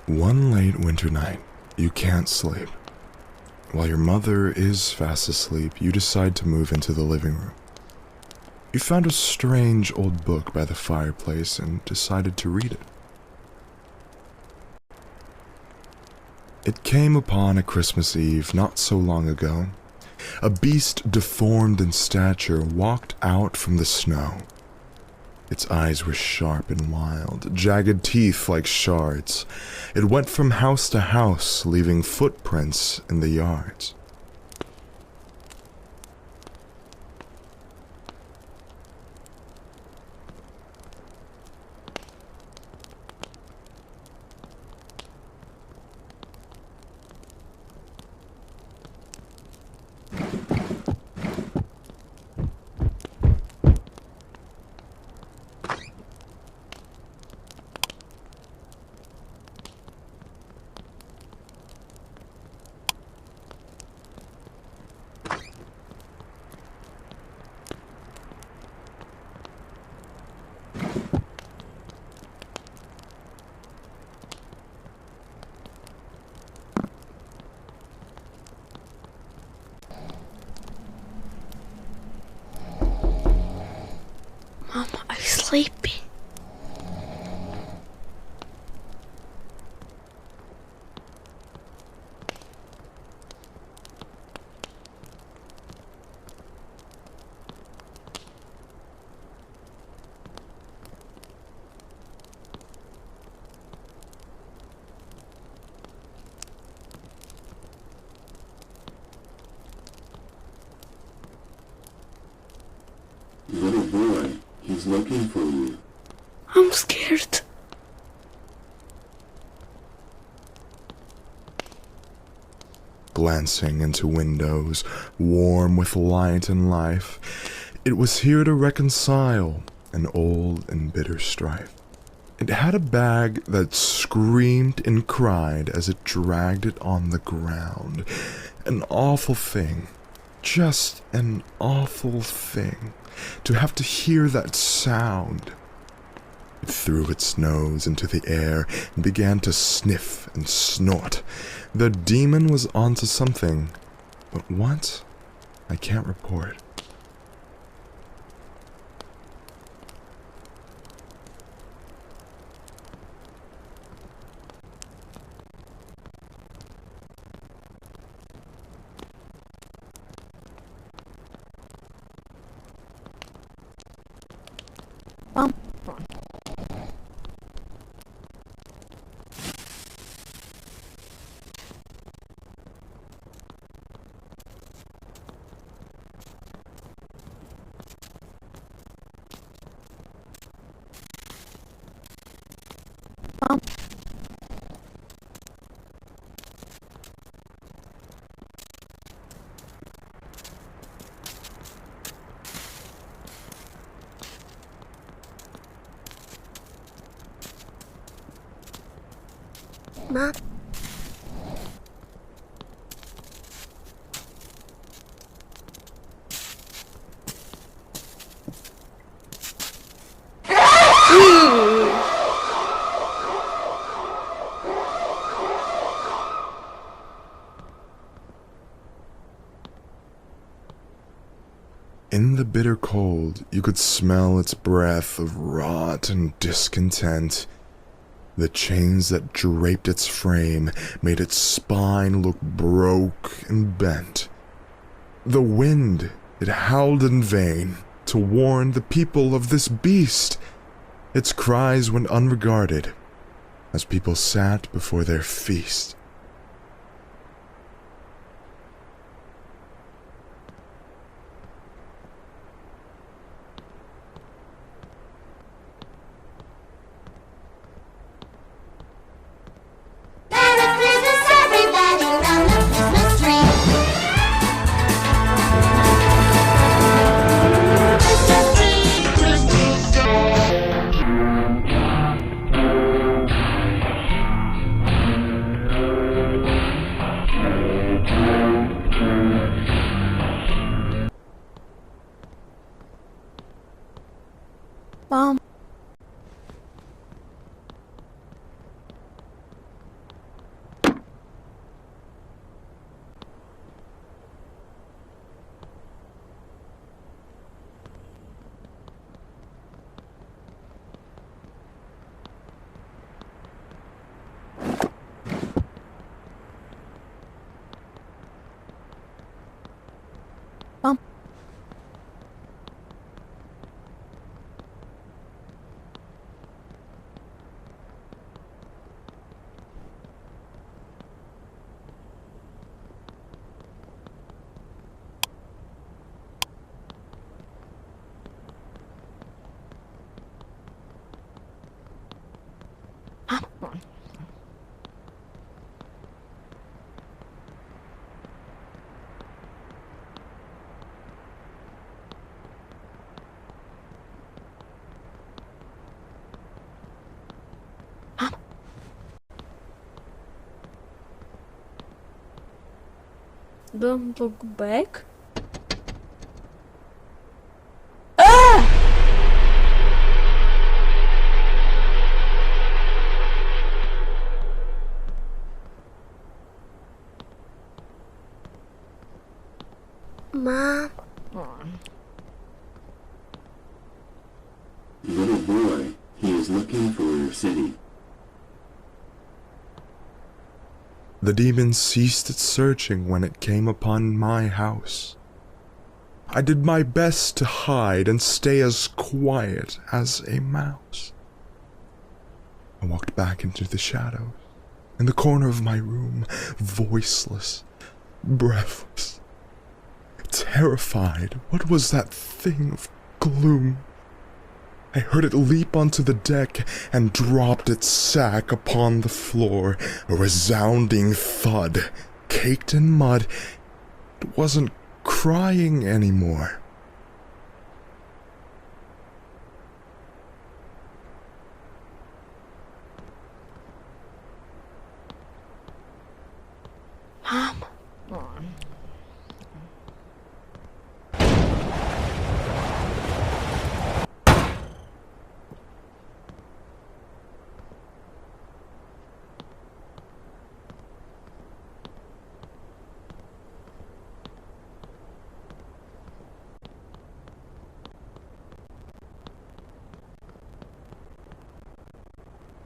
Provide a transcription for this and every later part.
One late winter night, you can't sleep. While your mother is fast asleep, you decide to move into the living room. You found a strange old book by the fireplace and decided to read it. It came upon a Christmas Eve not so long ago. A beast deformed in stature walked out from the snow. Its eyes were sharp and wild, jagged teeth like shards. It went from house to house, leaving footprints in the yards. Mama, are you sleepy? Little boy, he's looking for you. I'm scared. Glancing into windows, warm with light and life, it was here to reconcile an old and bitter strife. It had a bag that screamed and cried as it dragged it on the ground. An awful thing, just an awful thing, to have to hear that sound. It threw its nose into the air and began to sniff and snort. The demon was onto something, but what? I can't report. Mom. Mom. Mom. In the bitter cold, you could smell its breath of rot and discontent. The chains that draped its frame made its spine look broke and bent. The wind, it howled in vain to warn the people of this beast. Its cries went unregarded as people sat before their feast. Don't look back. Ah! Mom. Little boy, he is looking for your city. The demon ceased its searching when it came upon my house. I did my best to hide and stay as quiet as a mouse. I walked back into the shadows, in the corner of my room, voiceless, breathless, terrified. What was that thing of gloom? I heard it leap onto the deck and dropped its sack upon the floor, a resounding thud, caked in mud. It wasn't crying anymore. Mom.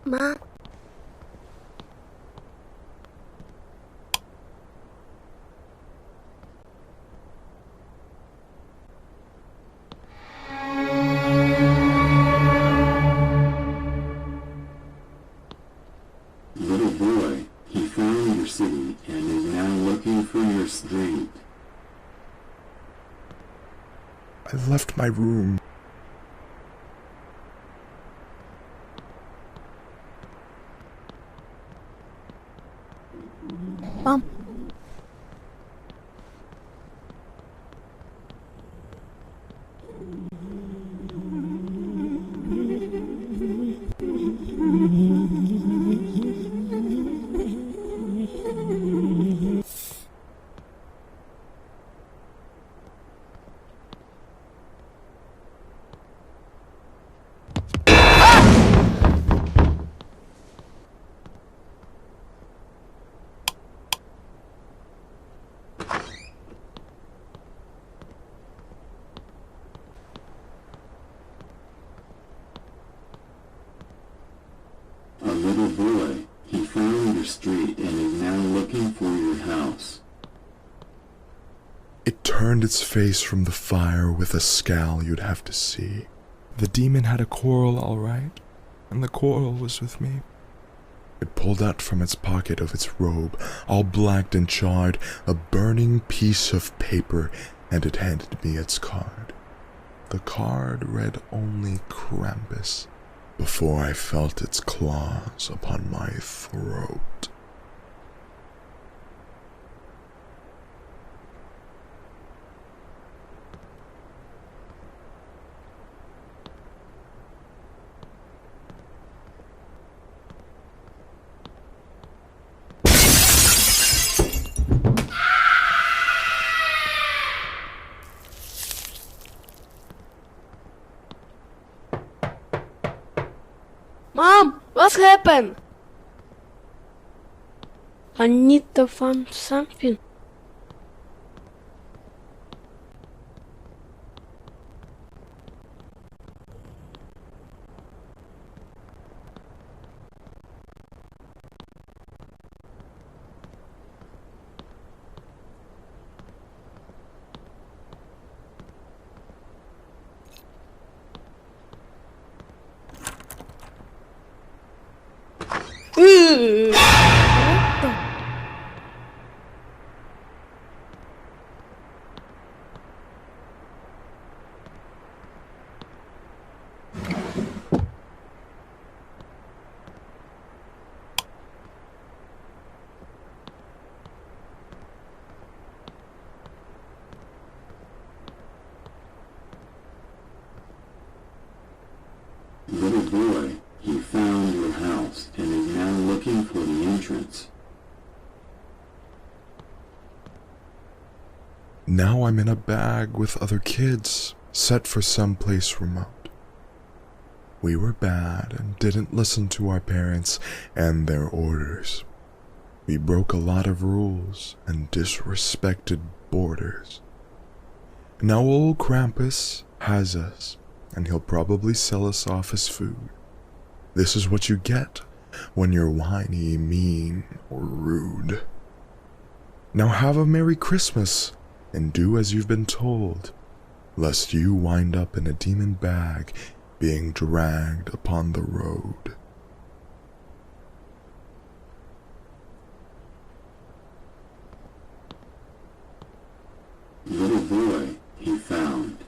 Mom. Little boy, he found your city and is now looking for your street. I left my room. Mom. A little boy, he found your street and is now looking for your house. It turned its face from the fire with a scowl you'd have to see. The demon had a quarrel, all right, and the quarrel was with me. It pulled out from its pocket of its robe, all blacked and charred, a burning piece of paper, and it handed me its card. The card read only Krampus, before I felt its claws upon my throat. Mom, what's happened? I need to find something. What the? Little boy, he found your house and is now looking for the entrance. Now I'm in a bag with other kids, set for someplace remote. We were bad and didn't listen to our parents and their orders. We broke a lot of rules and disrespected borders. Now old Krampus has us, and he'll probably sell us off as food. This is what you get when you're whiny, mean, or rude. Now have a Merry Christmas, and do as you've been told, lest you wind up in a demon bag being dragged upon the road. Little boy he found.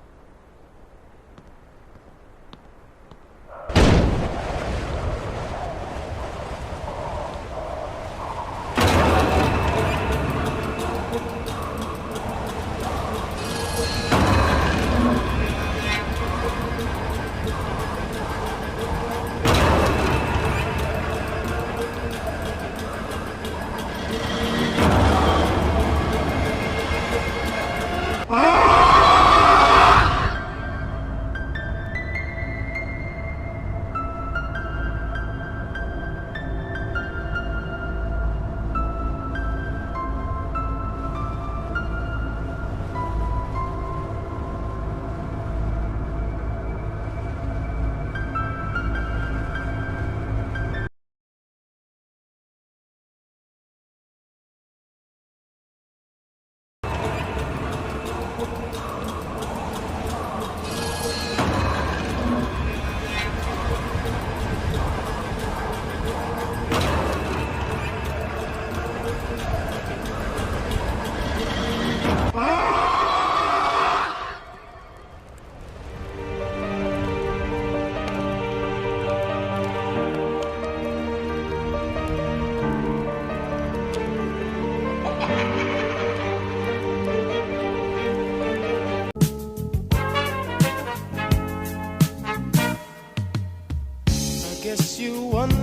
Guess you wonder